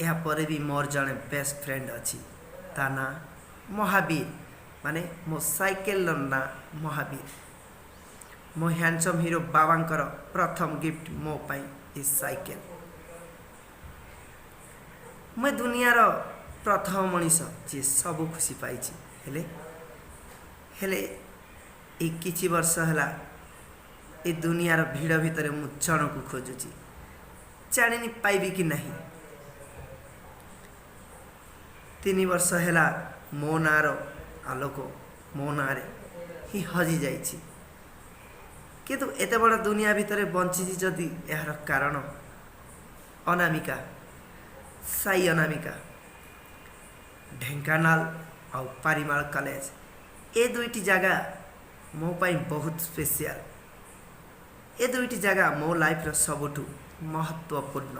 यापर भी मोर जड़े best friend अच्छी ता ना महावीर माने मो साइकेल ना महावीर मो हैंडसम हीरो बाबांकर प्रथम गिफ्ट मो पाई इस साइकेल मैं दुनियार प्रथम मनीष जी सब खुशी पाई हेले हेले किछि वर्ष है ए दुनियार भिड़ भितर मु जन को खोजुची जानी पाइबी कि नहीं 3 वर्ष है मो नार आलोक मो ना ही हजि जाइछि किंतु एते बड़ दुनिया भितर बंची जदि यार कारण अनामिका साई अनामिका ढेंकानाल आ पारिमाल कॉलेज ए दुईटी जगह मो पाई बहुत स्पेशल ए दुईटी जगह मो लाइफ सबुठु महत्वपूर्ण।